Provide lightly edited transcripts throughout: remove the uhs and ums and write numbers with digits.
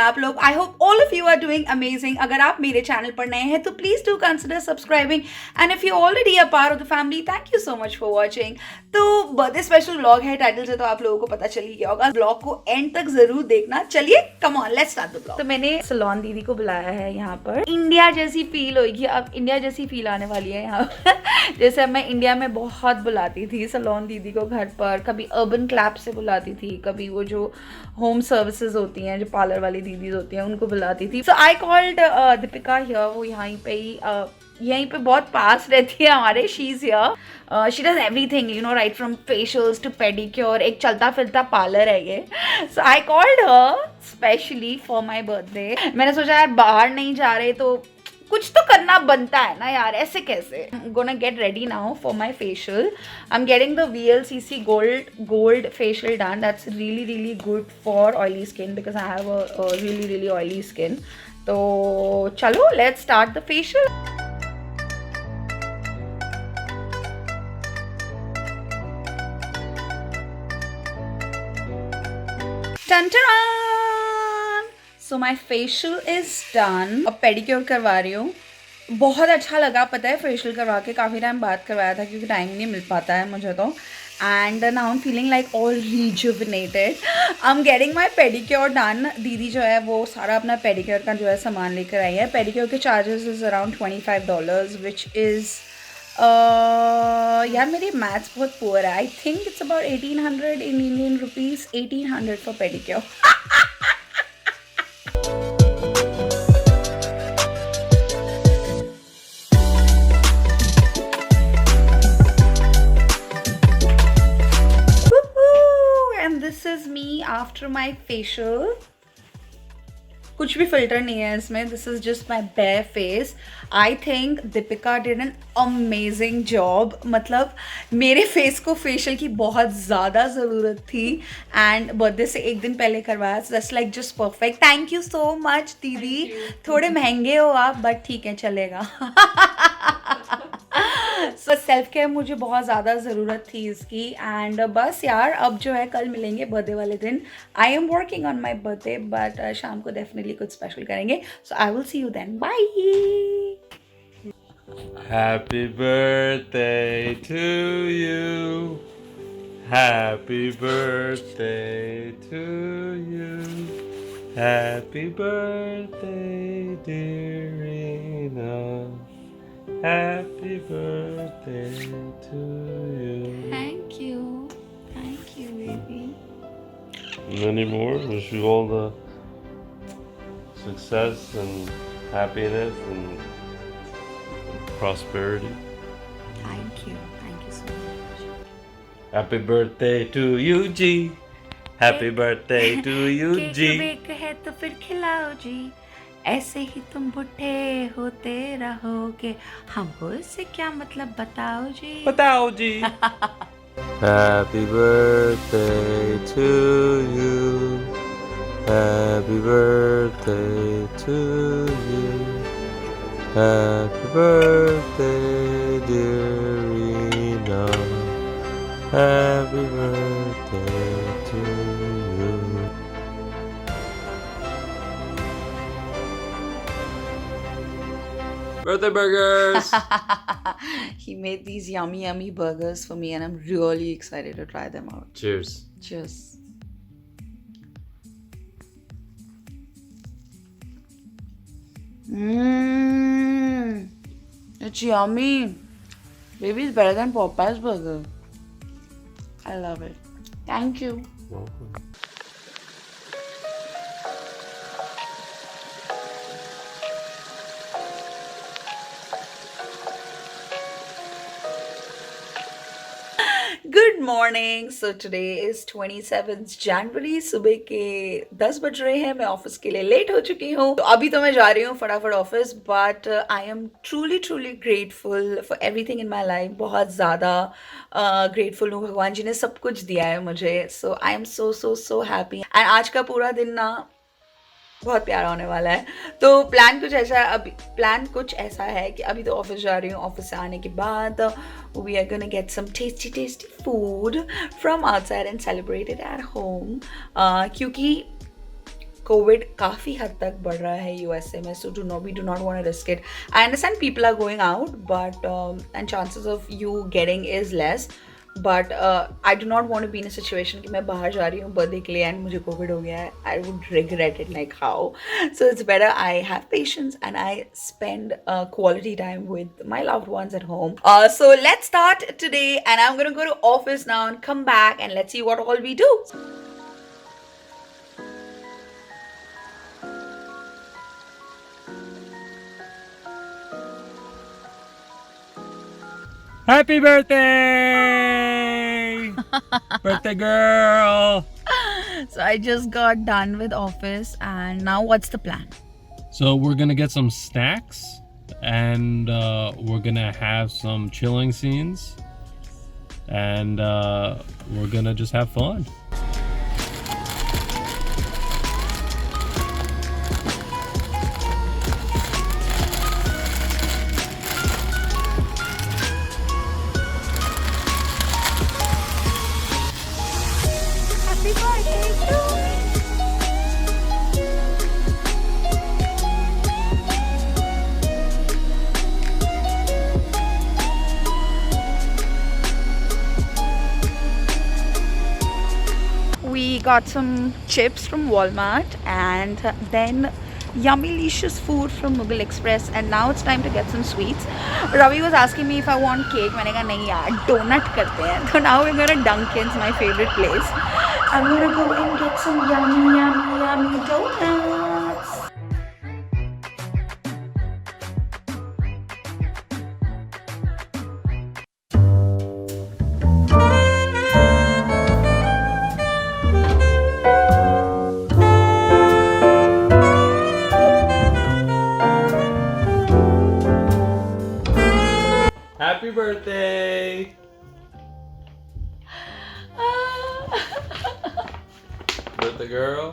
आप लोग? I hope all of you are doing amazing. अगर आप मेरे चैनल पर नए हैं तो please do consider subscribing, and if you already a part of the family, thank you so much for watching. तो बर्थडे स्पेशल व्लॉग है, title से तो आप लोगों को पता चल ही गया होगा. व्लॉग को एंड तक जरूर देखना. चलिए come on, let's start the vlog. तो मैंने सलोन दीदी को बुलाया है यहाँ पर. इंडिया जैसी फील होगी, अब इंडिया जैसी फील आने वाली है यहाँ. जैसे मैं इंडिया में बहुत बुलाती थी सलोन दीदी को घर पर, कभी अर्बन क्लैप से बुलाती थी, कभी वो जो होम सर्विसेज होती हैं, जो पार्लर वाली दीदीज होती हैं, उनको बुलाती थी. So I called Deepika here. वो यहीं पे बहुत पास रहती है हमारे. She is here. She does everything, you know, right from facials to pedicure. एक चलता फिरता पार्लर है ये. So I called her specially for my birthday. मैंने सोचा यार बाहर नहीं जा रहे तो कुछ तो करना बनता है ना यार, ऐसे कैसे. Gonna get ready now for my facial. I am getting the VLCC gold facial done. That's really good for oily skin because I have a really oily skin. तो चलो let's start the facial. So my facial is done. अब pedicure करवा रही हूँ. बहुत अच्छा लगा पता है फेशियल करवा के. काफ़ी टाइम बाद करवाया था क्योंकि टाइम नहीं मिल पाता है मुझे तो. And now I am feeling like all rejuvenated. I am getting my pedicure done. दीदी जो है वो सारा अपना पेडिक्योर का जो है सामान लेकर आई है. पेडिक्योर के charges is around $25 which is यार मेरी मैथ्स बहुत पुअर है. I think it's about 1800 in Indian rupees. 1800 for pedicure. This is me after my facial. कुछ भी फिल्टर नहीं है इसमें. This is just my bare face. I think Deepika did an amazing job. मतलब मेरे फेस को फेशियल की बहुत ज़्यादा ज़रूरत थी एंड बर्थडे से एक दिन पहले करवाया. Just like just perfect. Thank you so much दीदी. थोड़े महंगे हो आप बट ठीक है चलेगा. सो सेल्फ केयर मुझे बहुत ज़्यादा ज़रूरत थी इसकी. एंड बस यार अब जो है कल मिलेंगे बर्थडे वाले दिन. I am working on my birthday but शाम को डेफिनेटली कुछ स्पेशल करेंगे. So I will see you then. Bye. Happy birthday to you. Happy birthday to you. Happy birthday, dear Reena. Happy birthday to you. Thank you. Thank you, baby. Many more. Wish you all the success and happiness and prosperity. Thank you. Thank you so much. Happy birthday to you, G. Happy birthday to you, G. Cake bake है तो फिर खिलाओ जी. ऐसे ही तुम बुढ़े होते रहोगे. हमको इससे क्या मतलब बताओ जी. बताओ जी. Happy birthday to you. Happy birthday to you. Happy birthday, dear Reena. Happy birthday to you. Birthday burgers! He made these yummy burgers for me and I'm really excited to try them out. Cheers. Cheers. It's yummy. Baby, it's better than Popeye's burger. I love it. Thank you. Welcome. Good morning. So today is 27 जनवरी. सुबह के 10 बज रहे हैं. मैं office के लिए late हो चुकी हूँ. तो अभी तो मैं जा रही हूँ फटाफट office. But I am truly grateful for everything in my life. बहुत ज़्यादा ग्रेटफुल हूँ. भगवान जी ने सब कुछ दिया है मुझे. So I am so happy. And आज का पूरा दिन ना बहुत प्यारा होने वाला है. तो प्लान कुछ ऐसा है कि अभी तो ऑफिस जा रही हूँ. ऑफिस से आने के बाद we are gonna get some tasty food from outside and celebrate it at home. क्योंकि कोविड काफ़ी हद तक बढ़ रहा है यूएसए में, so we do not want to risk it. I understand people are going out but and chances of you getting is less, but I do not want to be in a situation कि मैं बाहर जा रही हूँ birthday के लिए and मुझे Covid हो गया है. I would regret it like how. So it's better I have patience and I spend quality time with my loved ones at home. So let's start today and I'm gonna go to office now and come back and let's see what all we do. Happy birthday! Birthday girl! So I just got done with office and now what's the plan? So we're gonna get some snacks and we're gonna have some chilling scenes and we're gonna just have fun. Happy birthday to me. We got some chips from Walmart and then yummy-licious food from Mughal Express and now it's time to get some sweets. Ravi was asking me if I want cake. मैंने कहा नहीं यार, donut करते हैं. So now we're going to Dunkin's, my favorite place. I'm going to go and get some yummy donuts. Happy birthday! Birthday girl.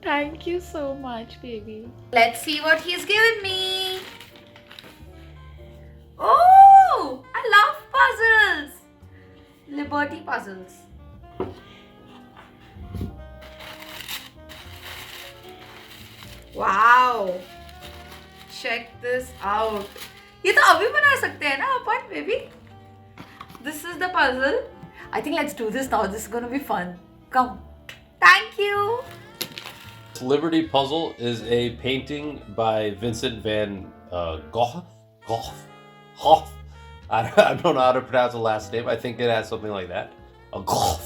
Thank you so much, baby. Let's see what he's given me. Oh, I love puzzles. Liberty puzzles. Wow. Check this out. ये तो अभी बना सकते हैं ना अपन, baby. This is the puzzle. I think let's do this now. This is going to be fun. Come. Thank you. Liberty Puzzle is a painting by Vincent van Gogh. I don't know how to pronounce the last name. I think it has something like that. Gogh.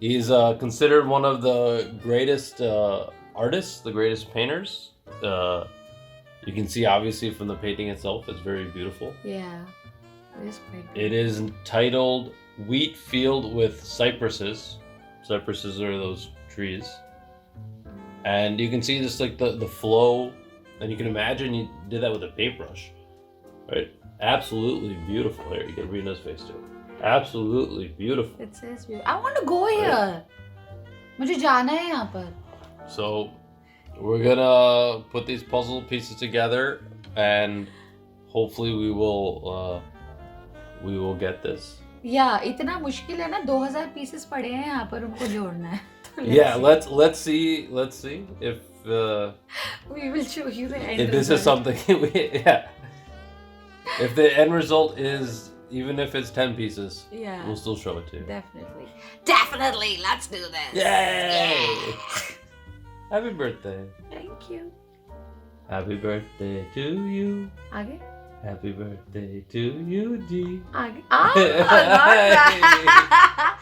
He's considered one of the greatest artists, the greatest painters. You can see obviously from the painting itself, it's very beautiful. Yeah, it is quite good. It is titled Wheat Field with Cypresses. Cypresses are those trees. And you can see just like the flow, and you can imagine you did that with a paintbrush. Right? Absolutely beautiful. Here, you get Reena's face too. Absolutely beautiful. It says beautiful. I want to go here. मुझे जाना है यहाँ पर. So we're gonna put these puzzle pieces together and hopefully we will get this. Yeah, इतना मुश्किल है ना, 2000 pieces पड़े हैं यहाँ पर, उनको जोड़ना है. Yeah, let's see if we will show you the end if this is something if the end result is even if it's 10 pieces, we'll still show it to you. Definitely, let's do this. Yay! Happy birthday. Thank you. Happy birthday to you. आगे? Happy birthday to you, G. आगे? not that.